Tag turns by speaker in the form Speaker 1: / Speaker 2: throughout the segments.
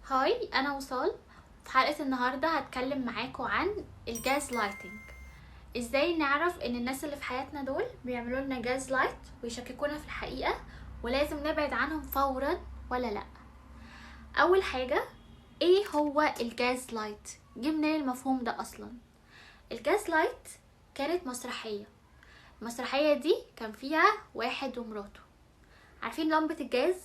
Speaker 1: هاي، انا وصال. في حلقة النهاردة هتكلم معاكم عن الجاز لايتنج. ازاي نعرف ان الناس اللي في حياتنا دول بيعملوا لنا جاز لايت ويشككونا في الحقيقة، ولازم نبعد عنهم فورا ولا لا. اول حاجة، ايه هو الجاز لايت؟ جه منين المفهوم ده اصلا؟ الجاز لايت كانت مسرحية. المسرحية دي كان فيها واحد ومراته. عارفين لمبة الجاز؟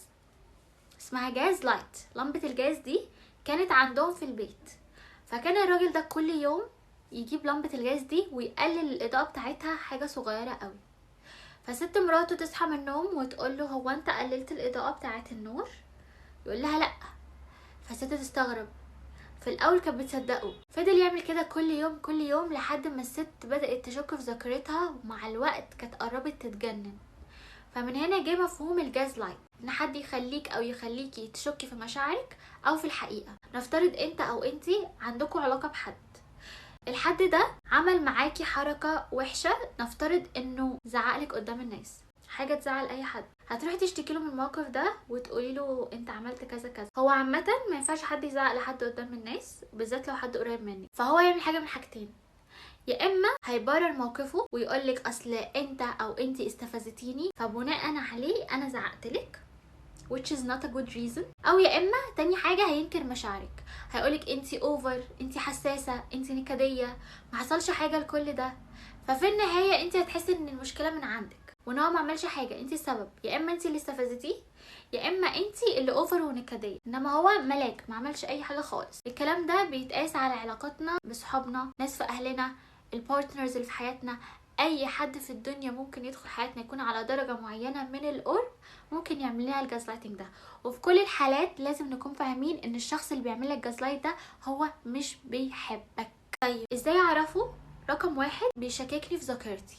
Speaker 1: اسمها جاز لايت. لمبة الجاز دي كانت عندهم في البيت، فكان الراجل ده كل يوم يجيب لمبة الجاز دي ويقلل الإضاءة بتاعتها حاجة صغيرة قوي. فست مراته تصحى من النوم وتقول له: هو انت قللت الإضاءة بتاعت النور؟ يقول لها لا. فالست تستغرب. في الأول كانت بتصدقه. فضل يعمل كده كل يوم كل يوم لحد ما الست بدأت تشك في ذاكرتها، ومع الوقت كانت قربت تتجنن. فمن هنا جه مفهوم الجاز لايت، ان حد يخليك او يخليكي تشكي في مشاعرك او في الحقيقة. نفترض انت او انتي عندكوا علاقة بحد، الحد ده عمل معاكي حركة وحشة، نفترض انه زعقلك قدام الناس، حاجة تزعل اي حد. هتروحي تشتكي له من الموقف ده وتقولي له: انت عملت كذا كذا. هو عامة ما ينفعش حد يزعق لحد قدام الناس، بالذات لو حد قريب منك. فهو يعمل حاجة من حاجتين: يا اما هيبرر موقفه ويقولك اصل انت او انتي استفزتيني فبناء عليه انا زعقتلك، which is not a good reason. او يا اما تاني حاجه هينكر مشاعرك، هيقولك انتي اوفر، انتي حساسه، انتي نكديه، ما حصلش حاجه لكل ده. ففي النهايه انتي هتحسي ان المشكله من عندك وان هو ما عملش حاجه، انتي السبب. يا اما انتي اللي استفزتيه، يا اما انتي اللي اوفر ونكديه، انما هو ملاك ما عملش اي حاجه خالص. الكلام ده بيتقاس على علاقاتنا بصحابنا، ناس في اهلنا، البارتنرز اللي في حياتنا. اي حد في الدنيا ممكن يدخل حياتنا يكون على درجه معينه من القرب ممكن يعمل لنا الجازلايتنج ده. وفي كل الحالات لازم نكون فاهمين ان الشخص اللي بيعمل لك جازلايت ده هو مش بيحبك. طيب ازاي اعرفه؟ رقم واحد، بيشككني في ذاكرتي.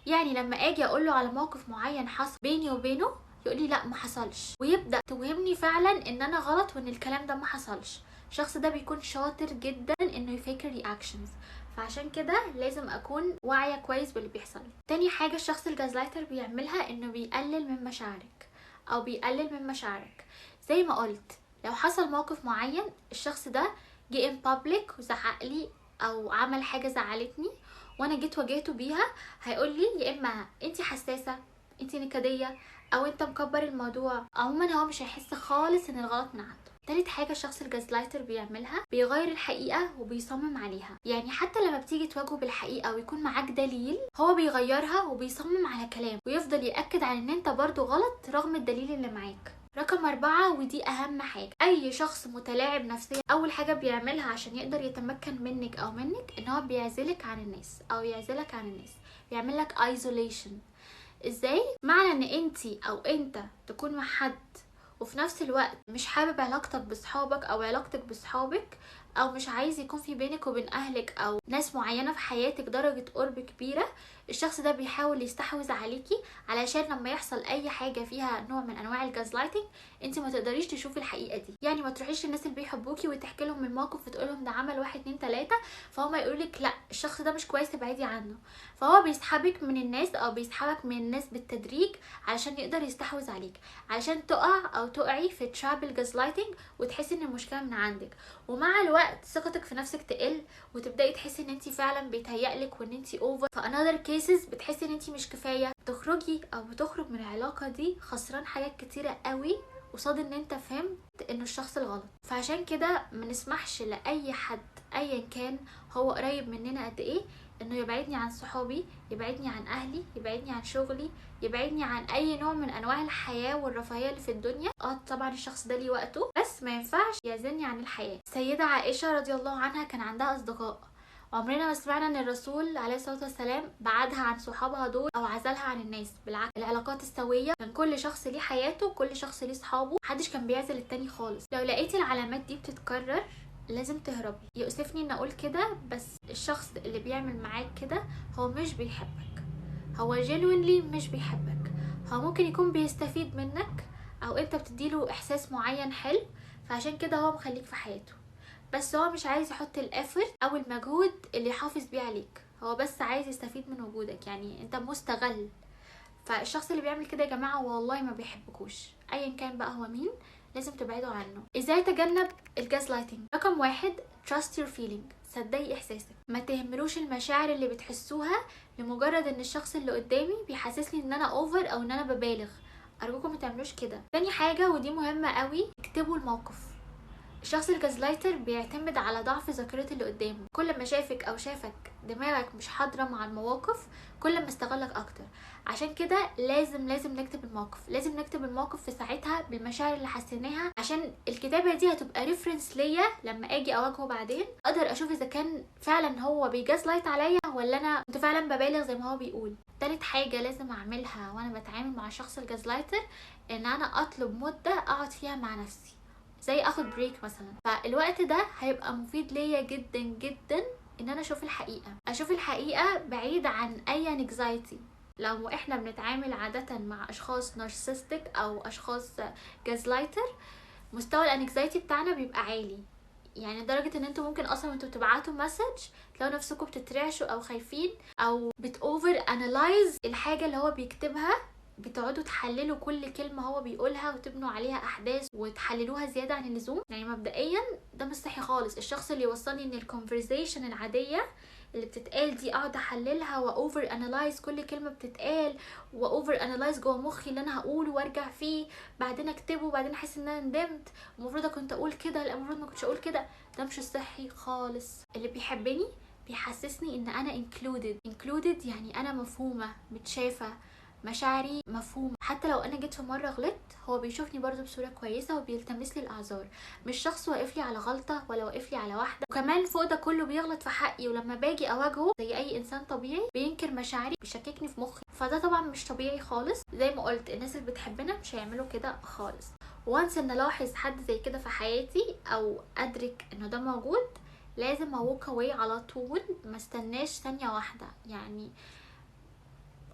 Speaker 1: يعني لما اجي اقول له على موقف معين حصل بيني وبينه، يقول لي لا ما حصلش، ويبدا توهمني فعلا ان انا غلط وان الكلام ده ما حصلش. الشخص ده بيكون شاطر جدا انه يفكر رياكشنز، فعشان كده لازم اكون واعيه كويس باللي بيحصل. تاني حاجه الشخص الجازلايتر بيعملها انه بيقلل من مشاعرك او بيقلل من مشاعرك. زي ما قلت، لو حصل موقف معين الشخص ده جه ان بابليك وزعق لي او عمل حاجه زعلتني وانا جيت واجهته بيها، هيقول لي يا اما انتي حساسه، انتي نكديه، او انت مكبر الموضوع. عموما هو مش هيحس خالص ان الغلط من عنده. تالت حاجه الشخص الجازلايتر بيعملها، بيغير الحقيقه وبيصمم عليها. يعني حتى لما بتيجي تواجهه بالحقيقه ويكون معاك دليل، هو بيغيرها وبيصمم على كلام ويفضل يأكد على ان انت برضو غلط رغم الدليل اللي معاك. رقم 4، ودي اهم حاجة، اي شخص متلاعب نفسيا اول حاجة بيعملها عشان يقدر يتمكن منك او منك ان هو بيعزلك عن الناس او يعزلك عن الناس، بيعملك isolation. ازاي؟ معنى ان انتي او انت تكون مع حد وفي نفس الوقت مش حابب علاقتك بصحابك او علاقتك بصحابك، او مش عايز يكون في بينك وبين اهلك او ناس معينة في حياتك درجة قرب كبيرة، الشخص ده بيحاول يستحوذ عليكي علشان لما يحصل اي حاجة فيها نوع من انواع الجازلايتنج انت ما تقدريش تشوفي الحقيقة دي. يعني ما تروحيش للناس اللي بيحبوكي وتحكي لهم الموقف وتقول لهم ده عمل 1 2 3، فهم يقولوا لك لا الشخص ده مش كويس تبعدي عنه. فهو بيسحبك من الناس او بيسحبك من الناس بالتدريج علشان يقدر يستحوذ عليك، علشان تقع او تقعي في تراب الجازلايتنج وتحسي ان المشكله من عندك. ومع الوقت ثقتك في نفسك تقل وتبداي تحسي ان انت فعلا بيتهيألك وان انت اوفر. في انذر كيسز بتحسي ان انت مش كفايه، تخرجي او بتخرج من العلاقه دي خسران حاجات كتيره قوي قصاد ان انت فهمت انه الشخص الغلط. فعشان كده منسمحش لاي حد ايا كان هو قريب مننا قد ايه انه يبعدني عن صحابي، يبعدني عن اهلي، يبعدني عن شغلي، يبعدني عن اي نوع من انواع الحياه والرفاهيه اللي في الدنيا. طبعا الشخص ده ليه وقته، بس ما ينفعش يعزلني عن الحياه. السيده عائشه رضي الله عنها كان عندها اصدقاء، عمرنا ما سمعنا ان الرسول عليه الصلاه والسلام بعدها عن صحابها دول او عزلها عن الناس. بالعكس، العلاقات السويه كان كل شخص ليه حياته، كل شخص ليه صحابه، محدش كان بيعزل التاني خالص. لو لقيتي العلامات دي بتتكرر لازم تهربي. يؤسفني ان اقول كده، بس الشخص اللي بيعمل معاك كده هو مش بيحبك، هو genuinely مش بيحبك. هو ممكن يكون بيستفيد منك او انت بتديله احساس معين حلو، فعشان كده هو مخليك في حياته، بس هو مش عايز يحط الافورت او المجهود اللي يحافظ بيه عليك، هو بس عايز يستفيد من وجودك، يعني انت مستغل. فالشخص اللي بيعمل كده يا جماعه والله ما بيحبكوش، ايا كان بقى هو مين. لازم تبعدوا عنه. ازاي اتجنب الجاز لايتنج؟ رقم 1 trust your feeling، صدقي احساسك، ما تهملوش المشاعر اللي بتحسوها لمجرد ان الشخص اللي قدامي بيحسسني ان انا اوفر او ان انا ببالغ. ارجوكم ما تعملوش كده. تاني حاجه ودي مهمه قوي، اكتبوا الموقف. الشخص الجازلايتر بيعتمد على ضعف ذاكرة اللي قدامه، كل ما شافك او شافك دماغك مش حاضرة مع المواقف كل ما استغلك اكتر. عشان كده لازم نكتب الموقف، لازم نكتب الموقف في ساعتها بالمشاعر اللي حسيناها، عشان الكتابة دي هتبقى ريفرنس ليا لما اجي اواجهه بعدين، اقدر اشوف اذا كان فعلا هو بيجازلايت عليا ولا انا كنت فعلا ببالغ زي ما هو بيقول. تالت حاجة لازم اعملها وانا بتعامل مع شخص الجازلايتر، ان انا اطلب مدة اقعد فيها مع نفسي، زي اخد بريك مثلا. فالوقت ده هيبقى مفيد ليا جدا جدا، ان انا اشوف الحقيقة بعيد عن اي انكزايتي. لو احنا بنتعامل عادة مع اشخاص نارسيستك او اشخاص جازلايتر، مستوى الانكزايتي بتاعنا بيبقى عالي، يعني لدرجة ان انتوا ممكن اصلا وانتوا بتبعتوا مسج تلاقوا نفسكم بتترعشوا او خايفين او بتوفر انالايز الحاجة اللي هو بيكتبها، بتقعدوا تحللوا كل كلمة هو بيقولها وتبنوا عليها احداث وتحللوها زيادة عن اللزوم. يعني مبدئيا ده مش صحي خالص. الشخص اللي يوصلني ان الكونفرزيشن العادية اللي بتتقال دي اقعد احللها واوفر انالايز كل كلمه بتتقال، واوفر انالايز جوه مخي اللي انا هقوله وارجع فيه، بعدين اكتبه وبعدين احس ان انا ندمت المفروض كنت اقول كده، لا المفروض ما كنتش اقول كده. ده مش الصحي خالص. اللي بيحبني بيحسسني ان انا included يعني انا مفهومه، متشافه، مشاعري مفهومه. حتى لو انا جيت في مره غلطت هو بيشوفني برضو بصوره كويسه وبيلتمس لي الاعذار، مش شخص واقف لي على غلطه ولا واقف لي على واحده. وكمان فوق ده كله بيغلط في حقي، ولما باجي اواجهه زي اي انسان طبيعي بينكر مشاعري، بيشككني في مخي. فده طبعا مش طبيعي خالص. زي ما قلت الناس اللي بتحبنا مش هيعملوا كده خالص. وانس ان الاحظ حد زي كده في حياتي او ادرك انه ده موجود، لازم اوك اواي على طول، ما استناش ثانيه واحده. يعني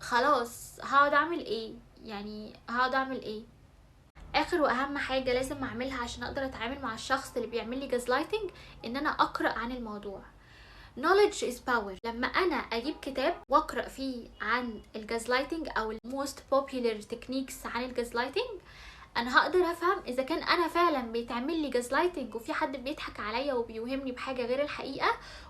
Speaker 1: خلاص هقعد اعمل ايه؟ اخر واهم حاجه لازم اعملها عشان اقدر اتعامل مع الشخص اللي بيعمل لي جازلايتنج، ان انا اقرا عن الموضوع. knowledge is power. لما انا اجيب كتاب واقرا فيه عن الجازلايتنج او most popular techniques عن الجازلايتنج، انا هقدر افهم اذا كان انا فعلا بيتعمل لي جازلايتنج وفي حد بيضحك عليا وبيوهمني بحاجه غير الحقيقه،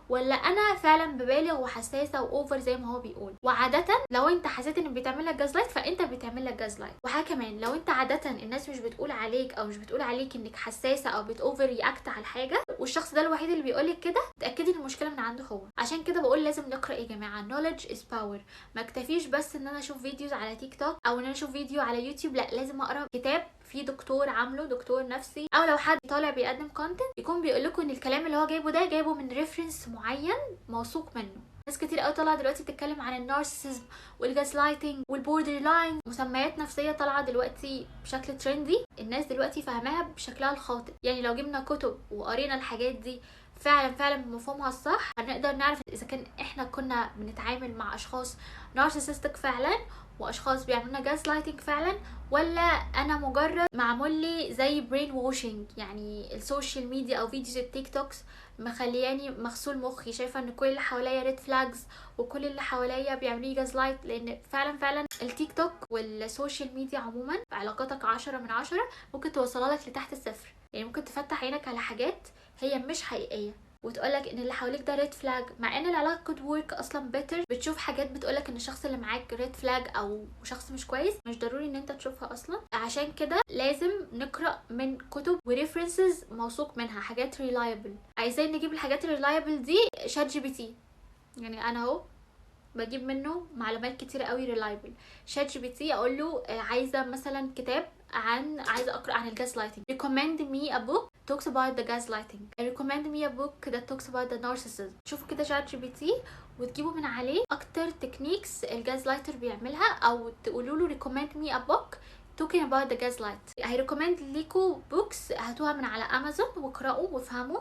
Speaker 1: ولا انا فعلا ببالغ وحساسه واوفر زي ما هو بيقول. وعاده لو انت حسيت ان بيتعمل لك جازلايت فانت بيتعمل لك جازلايت. وحاجه كمان، لو انت عاده الناس مش بتقول عليك او مش بتقول عليك انك حساسه او بتوفر رياكت على الحاجه، والشخص ده الوحيد اللي بيقولك كده، تاكدي ان المشكله من عنده هو. عشان كده بقول لازم نقرا يا جماعه. knowledge is power. ما اكتفيش بس ان انا اشوف فيديوز على تيك توك او ان انا اشوف فيديو على يوتيوب، لا لازم اقرا كتاب في دكتور عامله، دكتور نفسي، او لو حد طالع بيقدم كونتنت يكون بيقول لكم ان الكلام اللي هو جايبه ده جايبه من ريفرنس معين موثوق منه. ناس كتير قوي طالعه دلوقتي بتتكلم عن النارسيسم والجازلايتنج والبوردر لاين، مسميات نفسيه طالعه دلوقتي بشكل ترندي، الناس دلوقتي فاهماها بشكلها الخاطئ. يعني لو جبنا كتب وقرينا الحاجات دي فعلا بمفهومها الصح، هنقدر نعرف اذا كان احنا كنا بنتعامل مع اشخاص نارسيسستك فعلا واشخاص بيعملونا جاز لايتنج فعلا، ولا انا مجرد معمول لي زي برين ووشنج. يعني السوشيال ميديا او فيديوز التيك توكس مخلياني مغسول مخي، شايفه ان كل اللي حواليا ريد فلاجز وكل اللي حواليا بيعملوا لي جاز لايت. لان فعلا التيك توك والسوشيال ميديا عموما علاقاتك 10/10 ممكن توصلها لك لتحت الصفر. يعني ممكن تفتح عينك على حاجات هي مش حقيقيه وتقولك ان اللي حواليك ده ريد فلاج، مع ان العلاقه كود وورك اصلا بيتر. بتشوف حاجات بتقولك ان الشخص اللي معاك ريد فلاج او شخص مش كويس، مش ضروري ان انت تشوفها اصلا. عشان كده لازم نقرا من كتب وريفرنسز موثوق منها، حاجات ريلايبل. عايزين نجيب الحاجات الريلايبل دي شات جي بي تي، يعني انا اهو بجيب منه معلومات كتير قوي ريلايبل. شات جي بي تي اقول له عايزه مثلا كتاب عايزه اقرا عن الجاز لايتنج، recommend me a book talks about the gaslighting, recommend me a book that talks about the narcissism. شوفوا كده شات جي بي تي وتجيبوا من عليه اكتر تكنيكس الجاز لايتر بيعملها، او تقولوا له recommend me a book talking about the gaslight. هيريكومند ليكوا بوكس هاتوها من على امازون واقراوا وافهموا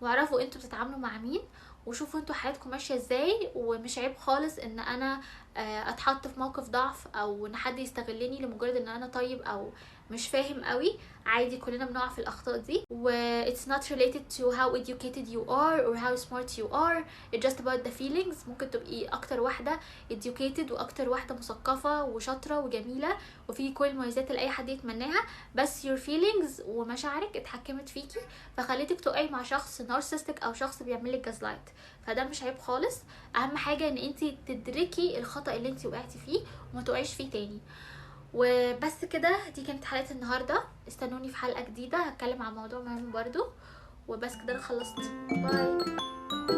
Speaker 1: واعرفوا انتوا بتتعاملوا مع مين، وشوفوا انتوا حياتكم ماشيه ازاي. ومش عيب خالص ان انا اتحط في موقف ضعف، او ان حد يستغلني لمجرد ان انا طيب او مش فاهم قوي. عادي، كلنا بنقع في الاخطاء دي، و it's not related to how educated you are or how smart you are. it's just about the feelings. ممكن تبقي اكتر واحده educated واكتر واحده مثقفه وشاطره وجميله وفي كل المميزات اللي اي حد يتمناها، بس your feelings ومشاعرك اتحكمت فيكي فخليتك تقعي مع شخص نارسستك او شخص بيعملك جازلايت. فده مش عيب خالص. اهم حاجه ان انت تدركي الخطأ اللي انت وقعتي فيه وما تقعيش فيه تاني. وبس كده، دي كانت حلقه النهارده. استنوني في حلقه جديده هتكلم عن موضوع مهم برضو. وبس كده، انا خلصت. باي.